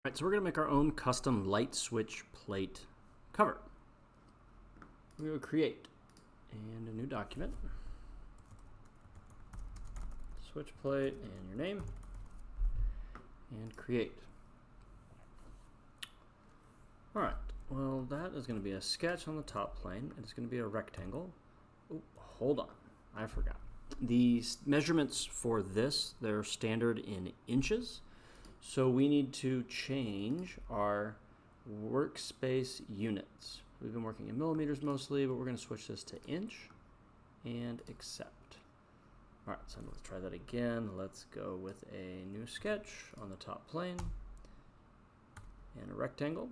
Alright, so we're going to make our own custom light switch plate cover. We will create and a new document, switch plate and your name, and create. Alright, well that is going to be a sketch on the top plane. It's going to be a rectangle. Oh, hold on, I forgot. The measurements for this, they're standard in inches. So we need to change our workspace units. We've been working in millimeters mostly, but we're going to switch this to inch and accept. All right, so let's try that again. Let's go with a new sketch on the top plane and a rectangle.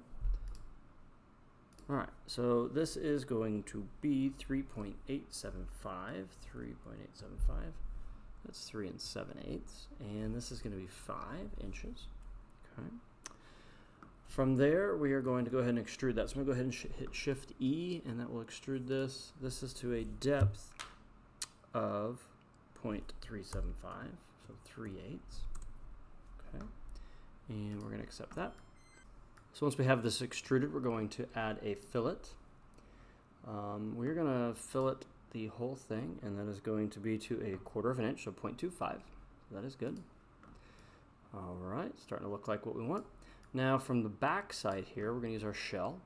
All right, so this is going to be 3.875. That's 3 7/8, and this is going to be 5 inches. Okay. From there, we are going to go ahead and extrude that. So I'm going to go ahead and hit Shift E, and that will extrude this. This is to a depth of 0.375, so 3/8. Okay, and we're going to accept that. So once we have this extruded, we're going to add a fillet. We're going to fillet the whole thing, and that is going to be to 1/4 inch, so 0.25. So that is good. All right, starting to look like what we want. Now from the back side here, we're going to use our shell.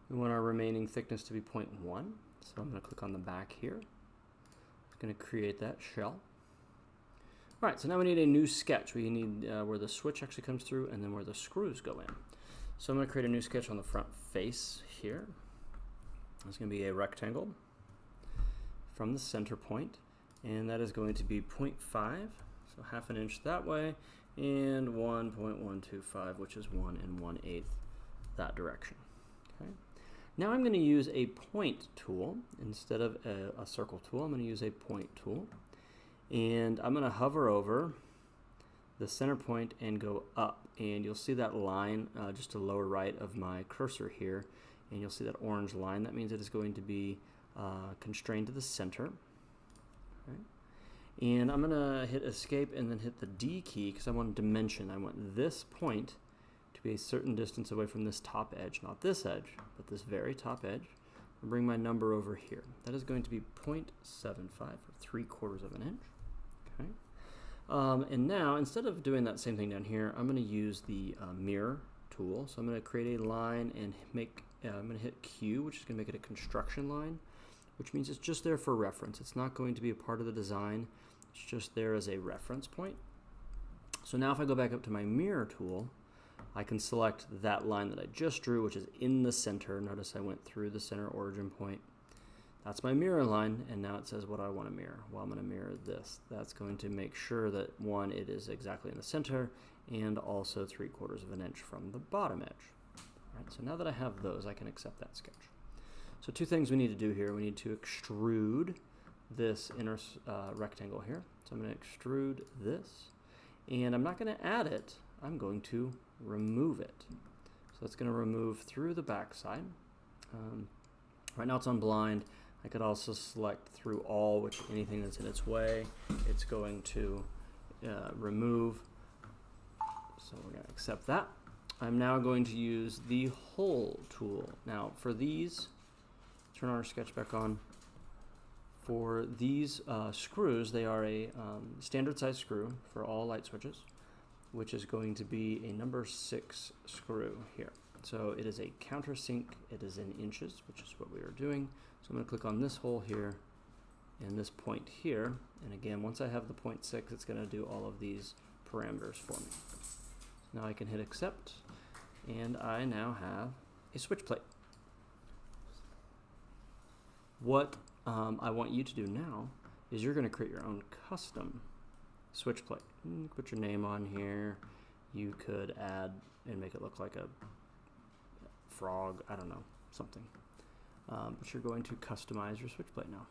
We want our remaining thickness to be 0.1, so I'm going to click on the back here. It's going to create that shell. All right, so now we need a new sketch. We need where the switch actually comes through and then where the screws go in. So I'm going to create a new sketch on the front face here. It's going to be a rectangle from the center point, and that is going to be 0.5, so 1/2 inch that way, and 1.125, which is 1 1/8 that direction. Okay. Now I'm going to use a point tool instead of a circle tool. I'm going to use a point tool, and I'm going to hover over the center point and go up, and you'll see that line just to the lower right of my cursor here, and you'll see that orange line. That means it is going to be constrained to the center. Okay. And I'm going to hit escape and then hit the D key because I want dimension. I want this point to be a certain distance away from this top edge, not this edge, but this very top edge. I'll bring my number over here. That is going to be 0.75, or 3/4 inch. Okay. And now, instead of doing that same thing down here, I'm going to use the mirror tool. So I'm going to create a line and I'm going to hit Q, which is going to make it a construction line, which means it's just there for reference. It's not going to be a part of the design. It's just there as a reference point. So now if I go back up to my mirror tool, I can select that line that I just drew, which is in the center. Notice I went through the center origin point. That's my mirror line, and now it says what I want to mirror. Well, I'm going to mirror this. That's going to make sure that, one, it is exactly in the center, and also 3/4 inch from the bottom edge. All right, so now that I have those, I can accept that sketch. So two things we need to do here. We need to extrude this inner rectangle here. So I'm going to extrude this, and I'm not going to add it. I'm going to remove it. So that's going to remove through the back side. Right now it's on blind. I could also select through all, which anything that's in its way, it's going to remove. So we're going to accept that. I'm now going to use the hole tool. Now for these, turn our sketch back on. For these screws, they are a standard size screw for all light switches, which is going to be a number 6 screw here. So it is a countersink. It is in inches, which is what we are doing. So I'm going to click on this hole here and this point here. And again, once I have the 0.6, it's going to do all of these parameters for me. So now I can hit accept, and I now have a switch plate. What I want you to do now is you're going to create your own custom switch plate. You put your name on here. You could add and make it look like a frog, I don't know, something. But you're going to customize your switch plate now.